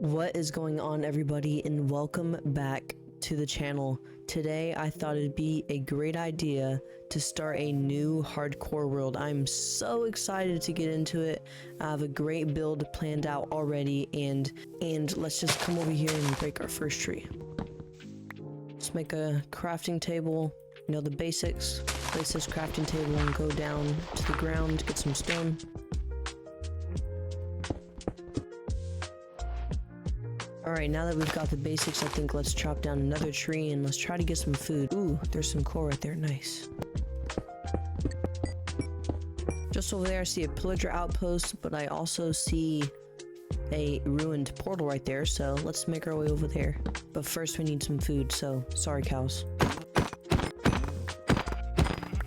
What is going on, everybody, and welcome back to the channel. Today I thought it'd be a great idea to start a new hardcore world. I'm so excited to get into it. I have a great build planned out already, and let's just come over here and break our first tree. Let's make a crafting table, you know, the basics. Place this crafting table and go down to the ground, get some stone. Alright, now that we've got the basics, I think let's chop down another tree and let's try to get some food. Ooh, there's some coal right there, nice. Just over there I see a pillager outpost, but I also see a ruined portal right there, so let's make our way over there. But first we need some food, so sorry cows.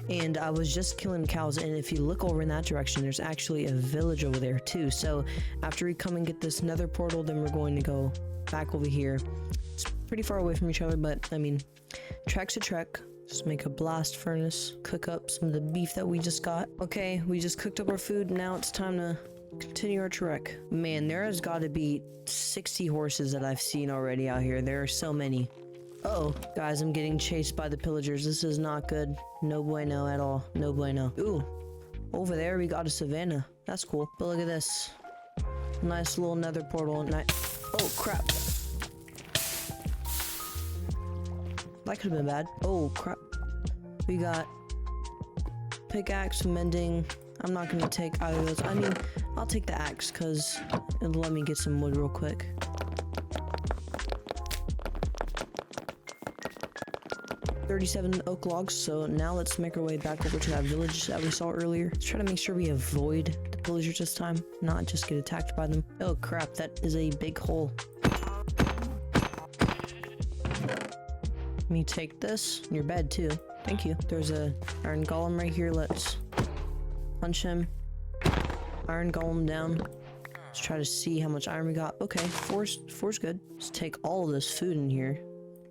And I was just killing cows, and if you look over in that direction, there's actually a village over there too. So after we come and get this nether portal, then we're going to go back over here. It's pretty far away from each other, but I mean, trek's a trek. Just make a blast furnace, cook up some of the beef that we just got. Okay, we just cooked up our food. Now it's time to continue our trek. Man, there has got to be 60 horses that I've seen already out here. There are so many. Uh-oh, guys, I'm getting chased by the pillagers. This is not good. No bueno at all. No bueno. Ooh, over there we got a savanna. That's cool. But look at this. Nice little nether portal. Oh, crap. That could have been bad. Oh, crap. We got pickaxe, mending. I'm not going to take either of those. I mean, I'll take the axe because it'll let me get some wood real quick. $37 oak logs, so now let's make our way back over to that village that we saw earlier. Let's try to make sure we avoid the villagers this time, not just get attacked by them. Oh crap, that is a big hole. Let me take this. Your bed too. Thank you. There's a iron golem right here. Let's punch him. Iron golem down. Let's try to see how much iron we got. Okay, four's good. Let's take all of this food in here.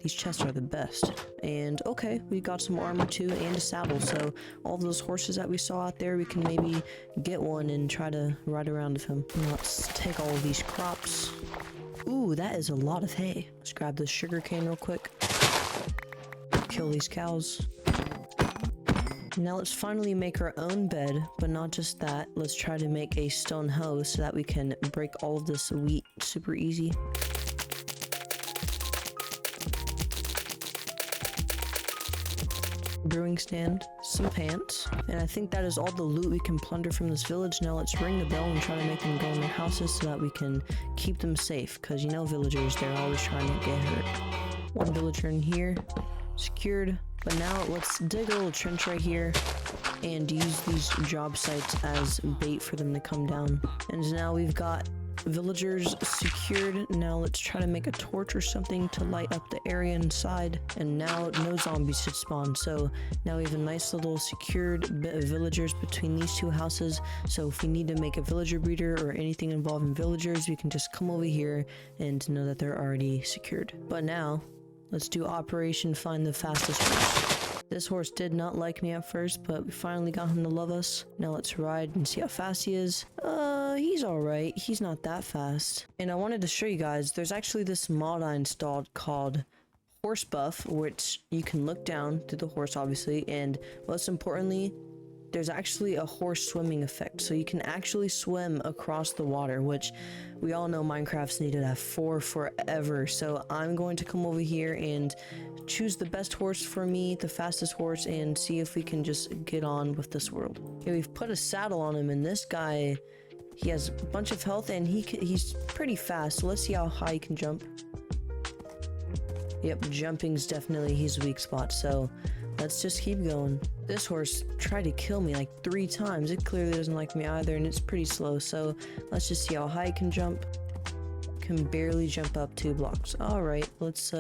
These chests are the best. And okay, we got some armor too and a saddle, so all those horses that we saw out there, we can maybe get one and try to ride around with him. And let's take all of these crops. Ooh, that is a lot of hay. Let's grab this sugar cane real quick. Kill these cows. Now let's finally make our own bed, but not just that. Let's try to make a stone hoe so that we can break all of this wheat super easy. Brewing stand, some pants, and I think that is all the loot we can plunder from this village. Now let's ring the bell and try to make them go in their houses so that we can keep them safe, because you know villagers, they're always trying to get hurt. One villager in here, secured. But now let's dig a little trench right here and use these job sites as bait for them to come down. And now we've got villagers secured. Now let's try to make a torch or something to light up the area inside, and now no zombies should spawn. So now we have a nice little secured bit of villagers between these two houses, so if we need to make a villager breeder or anything involving villagers, we can just come over here and know that they're already secured. But now let's do Operation Find the Fastest Horse. This horse did not like me at first, but we finally got him to love us. Now let's ride and see how fast he is. He's alright. He's not that fast. And I wanted to show you guys, there's actually this mod I installed called Horse Buff, which you can look down to the horse, obviously, and most importantly, there's actually a horse swimming effect, so you can actually swim across the water, which we all know Minecraft's needed that for forever. So I'm going to come over here and choose the best horse for me, the fastest horse, and see if we can just get on with this world. Okay, we've put a saddle on him, and this guy, he has a bunch of health, and he's pretty fast, so let's see how high he can jump. Yep, jumping's definitely his weak spot, so let's just keep going. This horse tried to kill me like 3 times. It clearly doesn't like me either, and it's pretty slow, so let's just see how high it can jump. Can barely jump up 2 blocks. Alright, let's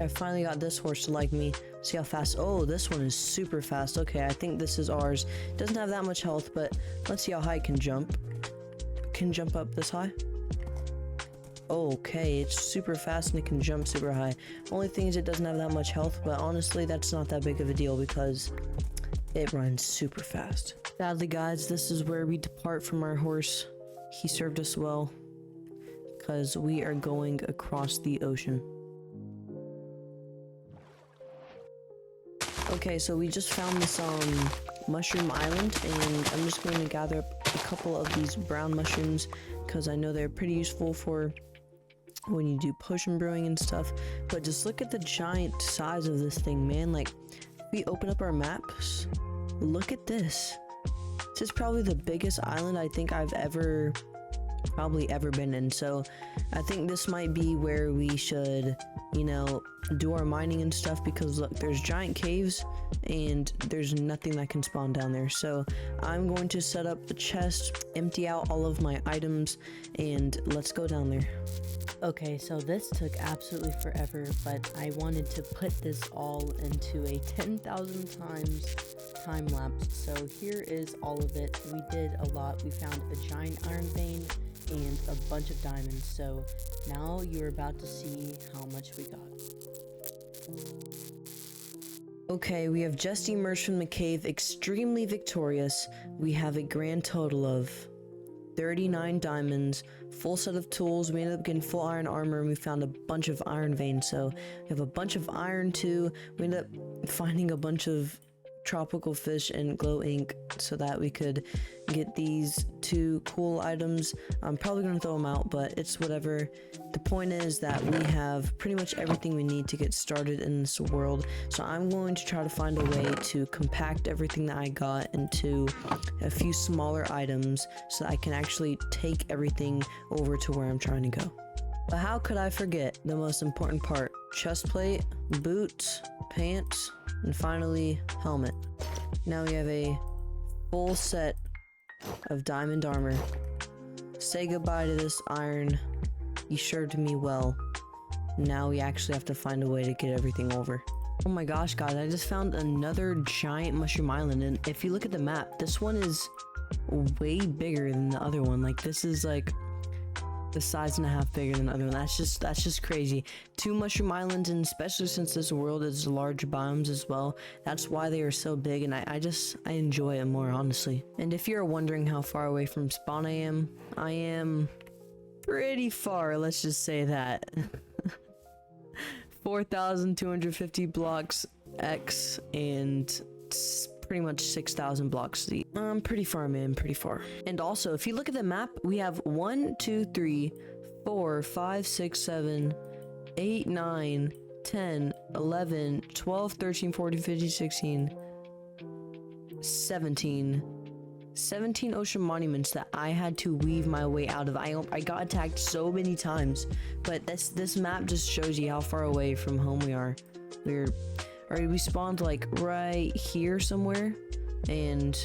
I finally got this horse to like me. See how fast. Oh, this one is super fast. Okay, I think this is ours. Doesn't have that much health, but let's see how high it can jump. Can jump up this high. Okay, it's super fast and it can jump super high. Only thing is it doesn't have that much health, but honestly that's not that big of a deal because it runs super fast. Sadly guys, this is where we depart from our horse. He served us well. because we are going across the ocean. Okay, so we just found this mushroom island, and I'm just going to gather up a couple of these brown mushrooms because I know they're pretty useful for when you do potion brewing and stuff. But just look at the giant size of this thing, man. Like, if we open up our maps, look at this. This is probably the biggest island I think I've probably ever been in. So I think this might be where we should, you know, do our mining and stuff, because look, there's giant caves and there's nothing that can spawn down there. So I'm going to set up a chest, empty out all of my items, and let's go down there. Okay, so this took absolutely forever, but I wanted to put this all into a 10,000 times time lapse. So here is all of it. We did a lot. We found a giant iron vein and a bunch of diamonds. So now you're about to see how much we got. Okay, we have just emerged from the cave extremely victorious. We have a grand total of 39 diamonds, full set of tools. We ended up getting full iron armor, and we found a bunch of iron veins. So we have a bunch of iron too. We ended up finding a bunch of tropical fish and glow ink so that we could get these 2 cool items. I'm probably gonna throw them out, but it's whatever. The point is that we have pretty much everything we need to get started in this world. So I'm going to try to find a way to compact everything that I got into a few smaller items so that I can actually take everything over to where I'm trying to go. But how could I forget the most important part? Chest plate, boots, pants, and finally helmet. Now we have a full set of diamond armor. Say goodbye to this iron. You served me well. Now we actually have to find a way to get everything over. Oh my gosh, guys, I just found another giant mushroom island, and if you look at the map, this one is way bigger than the other one. Like, this is like the size and a half bigger than the other one. That's just crazy. 2 mushroom islands, and especially since this world is large biomes as well, that's why they are so big, and I enjoy it more, honestly. And if you're wondering how far away from spawn I am pretty far, let's just say that. 4,250 blocks X and pretty much 6,000 blocks Z. Pretty far, man, pretty far. And also, if you look at the map, we have 1, 2, 3, 4, 5, 6, 7, 8, 9, 10, 11, 12, 13, 14, 15, 16, 17 ocean monuments that I had to weave my way out of. I got attacked so many times, but this map just shows you how far away from home we are. We spawned like right here somewhere, and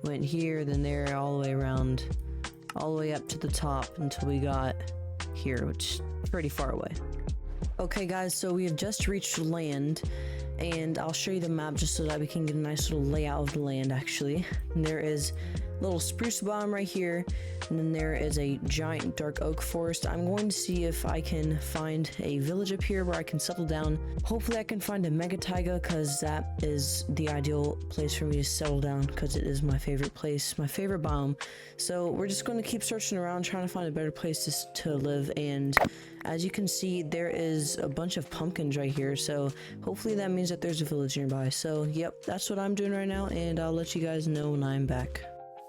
went here, then there, all the way around, all the way up to the top until we got here, which is pretty far away. Okay guys, so we have just reached land, and I'll show you the map just so that we can get a nice little layout of the land actually. And there is a little spruce biome right here, and then there is a giant dark oak forest. I'm going to see if I can find a village up here where I can settle down. Hopefully I can find a mega taiga, because that is the ideal place for me to settle down, because it is my favorite place, my favorite biome. So we're just going to keep searching around, trying to find a better place to live. And as you can see, there is a bunch of pumpkins right here, so hopefully that means that there's a village nearby. So yep, that's what I'm doing right now, and I'll let you guys know when I'm back.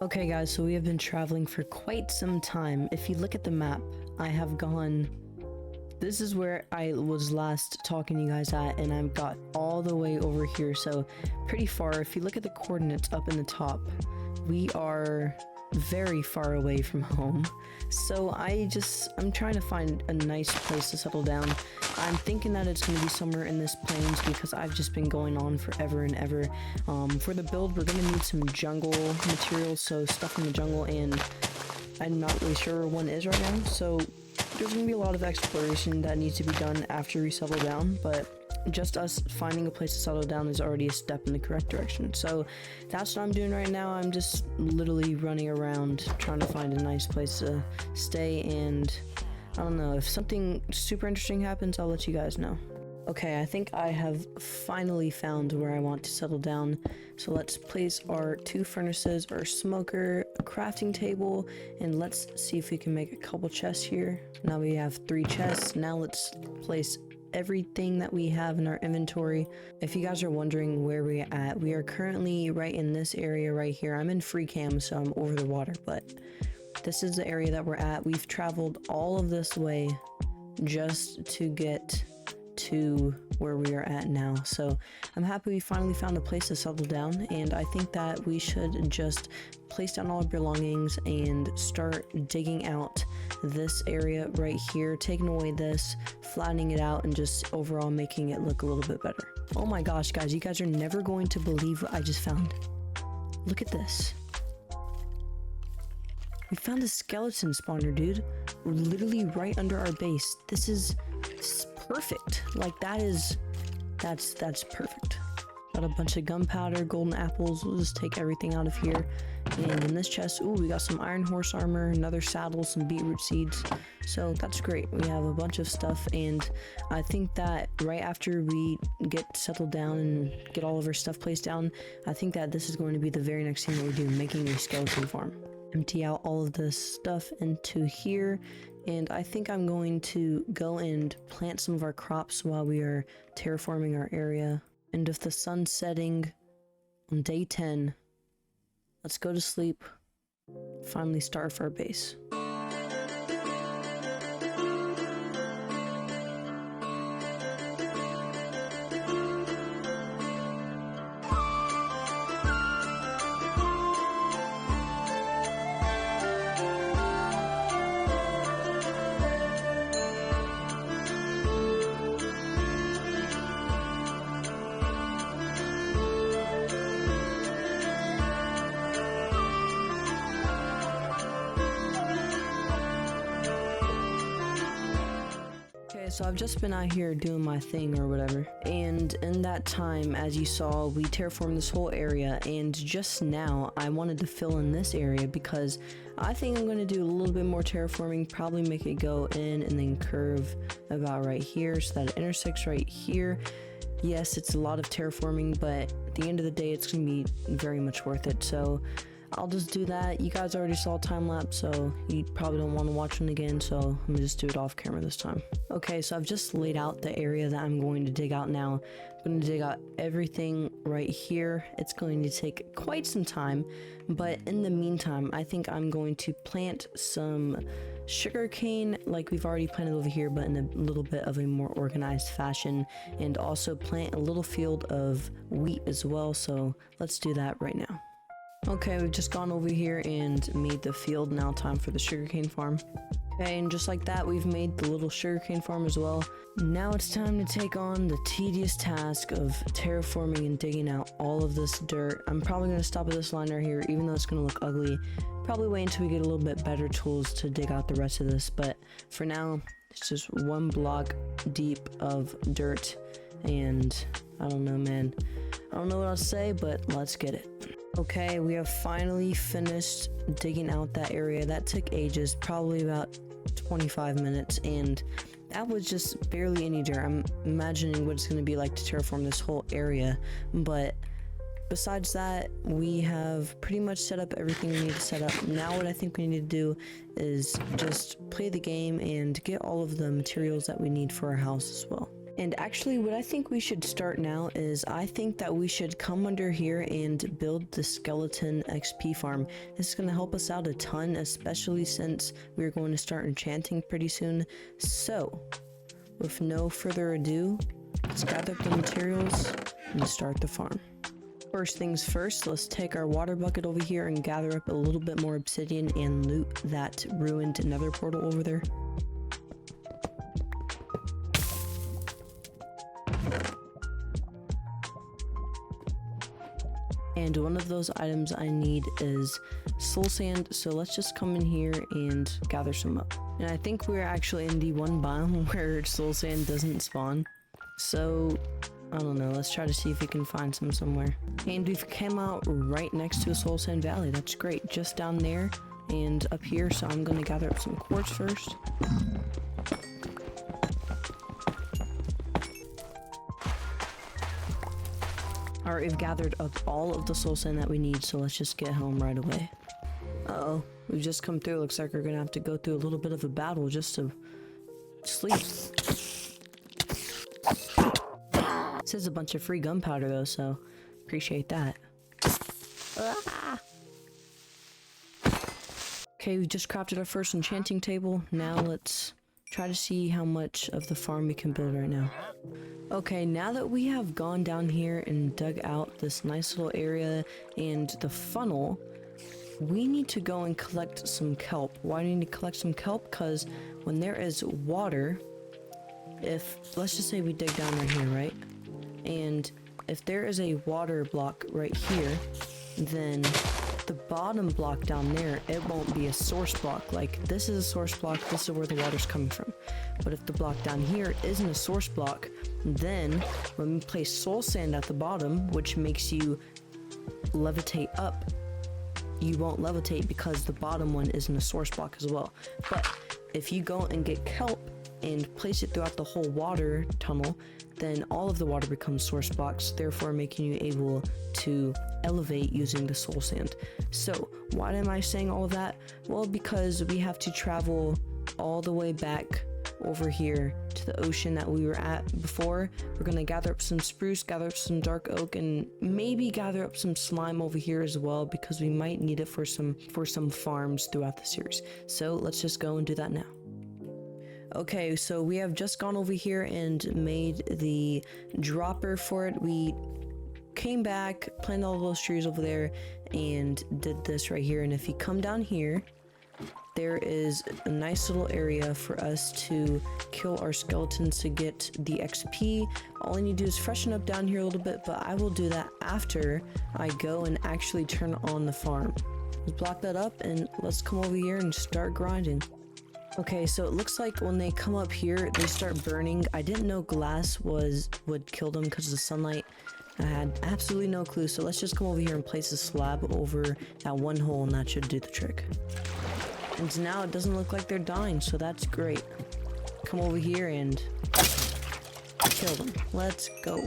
Okay guys, so we have been traveling for quite some time. If you look at the map, I have gone, this is where I was last talking to you guys at, and I've got all the way over here, so pretty far. If you look at the coordinates up in the top, we are very far away from home. So I'm trying to find a nice place to settle down. I'm thinking that it's going to be somewhere in this plains, because I've just been going on forever and ever. For the build, we're going to need some jungle materials, so stuff in the jungle, and I'm not really sure where one is right now. So there's going to be a lot of exploration that needs to be done after we settle down, but just us finding a place to settle down is already a step in the correct direction. So that's what I'm doing right now. I'm just literally running around trying to find a nice place to stay, and I don't know, if something super interesting happens, I'll let you guys know. Okay, I think I have finally found where I want to settle down. So let's place our 2 furnaces, our smoker, a crafting table, and let's see if we can make a couple chests here. Now we have 3 chests. Now let's place everything that we have in our inventory. If you guys are wondering where we're at, we are currently right in this area right here. I'm in free cam, so I'm over the water, but this is the area that we're at. We've traveled all of this way just to get to where we are at now, so I'm happy we finally found a place to settle down, and I think that we should just place down all our belongings and start digging out this area right here, taking away this, flattening it out, and just overall making it look a little bit better. Oh my gosh, guys, you guys are never going to believe what I just found. Look at this. We found a skeleton spawner, dude, literally right under our base. This is perfect. Like, that's perfect. Got a bunch of gunpowder, golden apples. We'll just take everything out of here. And in this chest, ooh, we got some iron horse armor, another saddle, some beetroot seeds. So that's great. We have a bunch of stuff, and I think that right after we get settled down and get all of our stuff placed down, I think that this is going to be the very next thing that we do, making a skeleton farm. Empty out all of this stuff into here, and I think I'm going to go and plant some of our crops while we are terraforming our area. And with the sun setting on day 10, let's go to sleep, finally start for our base. So I've just been out here doing my thing or whatever, and in that time, as you saw, we terraformed this whole area, and just now I wanted to fill in this area because I think I'm going to do a little bit more terraforming, probably make it go in and then curve about right here so that it intersects right here. Yes, it's a lot of terraforming, but at the end of the day, it's going to be very much worth it. So I'll just do that. You guys already saw time lapse, so you probably don't want to watch it again, so I'm gonna just do it off camera this time. Okay, so I've just laid out the area that I'm going to dig out now. I'm going to dig out everything right here. It's going to take quite some time, but in the meantime, I think I'm going to plant some sugarcane like we've already planted over here, but in a little bit of a more organized fashion, and also plant a little field of wheat as well, so let's do that right now. Okay, we've just gone over here and made the field. Now time for the sugarcane farm. Okay, and just like that, we've made the little sugarcane farm as well. Now it's time to take on the tedious task of terraforming and digging out all of this dirt. I'm probably going to stop at this line right here, even though it's going to look ugly. Probably wait until we get a little bit better tools to dig out the rest of this, but for now, it's just 1 block deep of dirt, and I don't know, man. I don't know what I'll say, but let's get it. Okay, we have finally finished digging out that area. That took ages, probably about 25 minutes, and that was just barely any dirt. I'm imagining what it's going to be like to terraform this whole area, but besides that, we have pretty much set up everything we need to set up. Now what I think we need to do is just play the game and get all of the materials that we need for our house as well. And actually, what I think we should start now is I think that we should come under here and build the skeleton XP farm. This is going to help us out a ton, especially since we're going to start enchanting pretty soon. So, with no further ado, let's gather up the materials and start the farm. First things first, let's take our water bucket over here and gather up a little bit more obsidian and loot that ruined nether portal over there. And one of those items I need is soul sand, so let's just come in here and gather some up. And I think we're actually in the one biome where soul sand doesn't spawn, so I don't know, let's try to see if we can find some somewhere. And we've come out right next to a soul sand valley. That's great, just down there and up here, so I'm going to gather up some quartz first. Alright, we've gathered up all of the soul sand that we need, so let's just get home right away. Uh-oh, we've just come through. Looks like we're gonna have to go through a little bit of a battle just to sleep. This is a bunch of free gunpowder though, so appreciate that. Ah! Okay, we just crafted our first enchanting table. Now let's try to see how much of the farm we can build right now. Okay, now that we have gone down here and dug out this nice little area and the funnel, we need to go and collect some kelp. Why do we need to collect some kelp? Because when there is water, let's just say we dig down right here, right? And if there is a water block right here, then the bottom block down there, it won't be a source block. Like, this is a source block, this is where the water's coming from. But if the block down here isn't a source block, then when we place soul sand at the bottom, which makes you levitate up, you won't levitate because the bottom one isn't a source block as well. But if you go and get kelp and place it throughout the whole water tunnel, then all of the water becomes source blocks, therefore making you able to elevate using the soul sand. So why am I saying all of that? Well, because we have to travel all the way back over here to the ocean that we were at before. We're gonna gather up some spruce, gather up some dark oak, and maybe gather up some slime over here as well, because we might need it for some farms throughout the series. So let's just go and do that now. Okay, so we have just gone over here and made the dropper for it. We came back, planted all those trees over there, and did this right here. And if you come down here, there is a nice little area for us to kill our skeletons to get the XP. All I need to do is freshen up down here a little bit, but I will do that after I go and actually turn on the farm. Let's block that up and let's come over here and start grinding. Okay, so it looks like when they come up here, they start burning. I didn't know glass would kill them because of the sunlight. I had absolutely no clue, so let's just come over here and place a slab over that one hole, and that should do the trick. And now it doesn't look like they're dying, so that's great. Come over here and kill them. Let's go.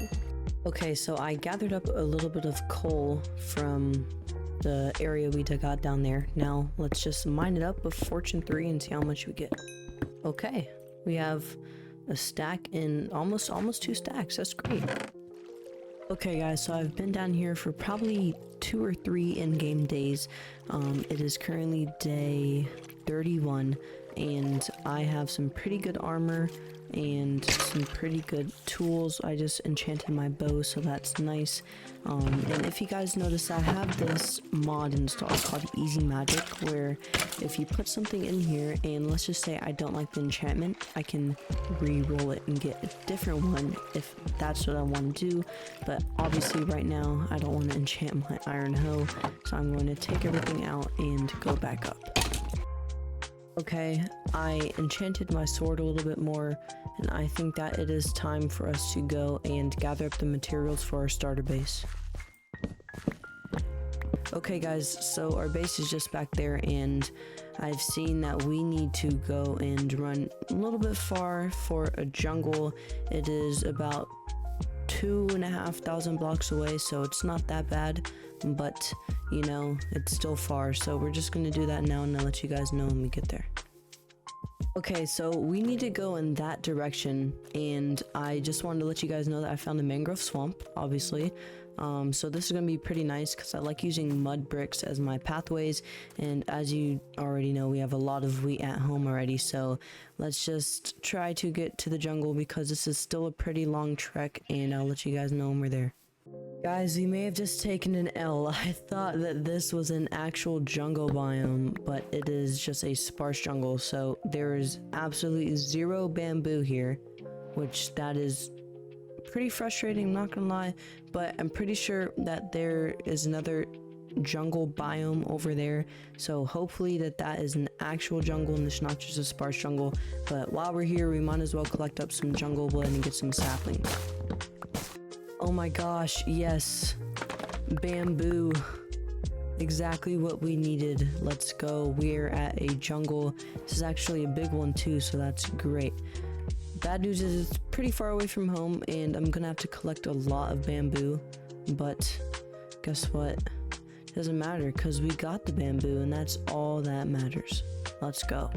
Okay, so I gathered up a little bit of coal from the area we dug out down there. Now let's just mine it up with Fortune 3 and see how much we get. Okay, we have a stack in almost 2 stacks. That's great. Okay guys, so I've been down here for probably 2 or 3 in-game days. It is currently day 31 and I have some pretty good armor and some pretty good tools. I just enchanted my bow, so that's nice. And if you guys notice, I have this mod installed called Easy Magic, where if you put something in here and let's just say I don't like the enchantment, I can re-roll it and get a different one if that's what I want to do. But obviously right now I don't want to enchant my iron hoe, so I'm going to take everything out and go back up. Okay, I enchanted my sword a little bit more, and I think that it is time for us to go and gather up the materials for our starter base. Okay guys, so our base is just back there, and I've seen that we need to go and run a little bit far for a jungle. It is about 2,500 blocks away, so it's not that bad, but you know, it's still far, so we're just gonna do that now and I'll let you guys know when we get there. Okay, so we need to go in that direction, and I just wanted to let you guys know that I found a mangrove swamp, obviously. So this is gonna be pretty nice because I like using mud bricks as my pathways, and as you already know, we have a lot of wheat at home already, so let's just try to get to the jungle because this is still a pretty long trek, and I'll let you guys know when we're there. Guys, you may have just taken an L. I thought that this was an actual jungle biome, but it is just a sparse jungle, so there is absolutely 0 bamboo here, which that is pretty frustrating, I'm not gonna lie, but I'm pretty sure that there is another jungle biome over there, so hopefully that is an actual jungle and it's not just a sparse jungle. But while we're here, we might as well collect up some jungle wood and get some saplings. Oh my gosh, yes, bamboo, exactly what we needed. Let's go. We're at a jungle. This is actually a big one too, so that's great. Bad news is it's pretty far away from home and I'm gonna have to collect a lot of bamboo, but guess what? Doesn't matter because we got the bamboo and that's all that matters. Let's go.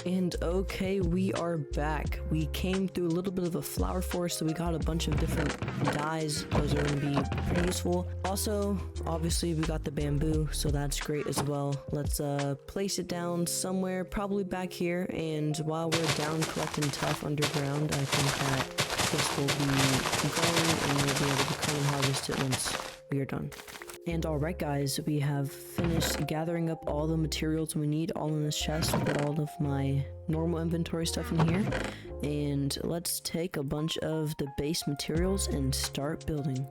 And okay, we are back. We came through a little bit of a flower forest, so we got a bunch of different dyes. Those are going to be pretty useful. Also, obviously, we got the bamboo, so that's great as well. Let's place it down somewhere, probably back here. And while we're down collecting tough underground, I think that this will be growing and we'll be able to come and harvest it once we are done. And alright guys, we have finished gathering up all the materials we need all in this chest. I'll put all of my normal inventory stuff in here. And let's take a bunch of the base materials and start building.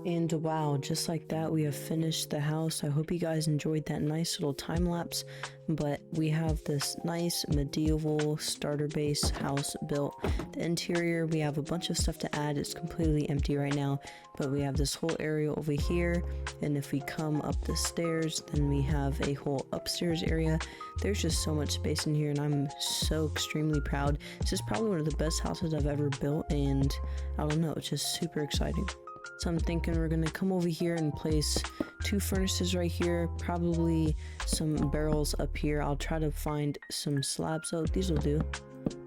And wow, just like that, we have finished the house. I hope you guys enjoyed that nice little time lapse. But we have this nice medieval starter base house built. The interior, we have a bunch of stuff to add. It's completely empty right now, but we have this whole area over here. And if we come up the stairs, then we have a whole upstairs area. There's just so much space in here, and I'm so extremely proud. This is probably one of the best houses I've ever built, and I don't know, it's just super exciting. So I'm thinking we're gonna come over here and place 2 furnaces right here, probably some barrels up here. I'll try to find some slabs. Oh, these will do.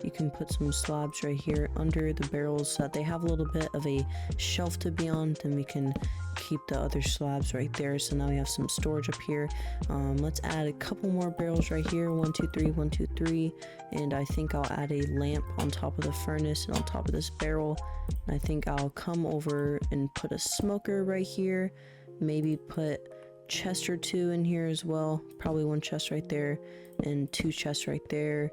You can put some slabs right here under the barrels so that they have a little bit of a shelf to be on. Then we can keep the other slabs right there. So now we have some storage up here. Let's add a couple more barrels right here. 1, 2, 3, 1, 2, 3. And I think I'll add a lamp on top of the furnace and on top of this barrel. And I think I'll come over and put a smoker right here. Maybe put chest or 2 in here as well. Probably 1 chest right there and 2 chests right there.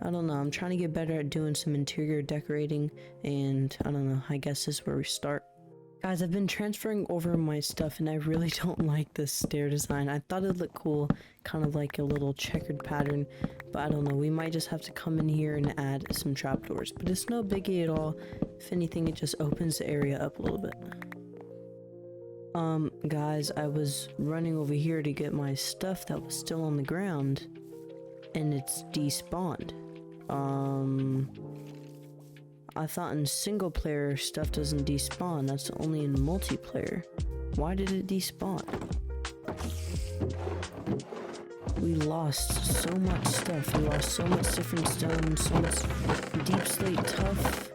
I don't know, I'm trying to get better at doing some interior decorating, and I don't know, I guess this is where we start. Guys, I've been transferring over my stuff and I really don't like this stair design. I thought it'd look cool, kind of like a little checkered pattern, but I don't know, we might just have to come in here and add some trapdoors, but it's no biggie at all. If anything, it just opens the area up a little bit. Guys, I was running over here to get my stuff that was still on the ground, and it's despawned. I thought in single player stuff doesn't despawn, that's only in multiplayer. Why did it despawn? We lost so much stuff. We lost so much different stone, so much deep slate tough,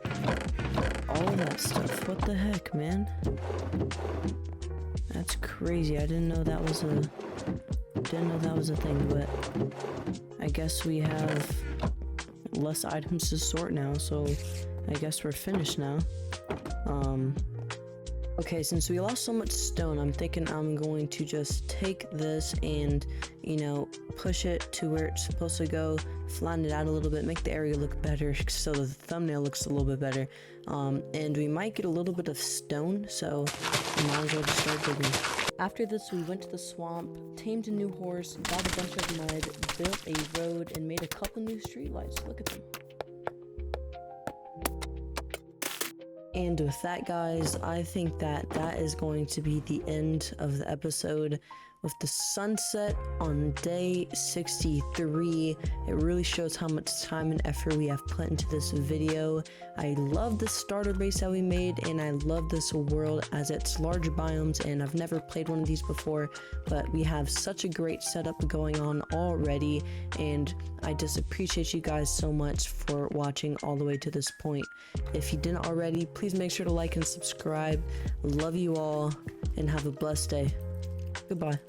all that stuff. What the heck, man? That's crazy. I didn't know that was a thing, but I guess we have less items to sort now, so I guess we're finished now. Okay, since we lost so much stone, I'm thinking I'm going to just take this and, you know, push it to where it's supposed to go, flatten it out a little bit, make the area look better so the thumbnail looks a little bit better. And we might get a little bit of stone, so we might as well just start digging. After this, we went to the swamp, tamed a new horse, got a bunch of mud, built a road, and made a couple new streetlights. Look at them. And with that, guys, I think that is going to be the end of the episode. With the sunset on day 63, it really shows how much time and effort we have put into this video. I love the starter base that we made, and I love this world as it's large biomes, and I've never played one of these before, but we have such a great setup going on already, and I just appreciate you guys so much for watching all the way to this point. If you didn't already, please make sure to like and subscribe. Love you all, and have a blessed day. Goodbye.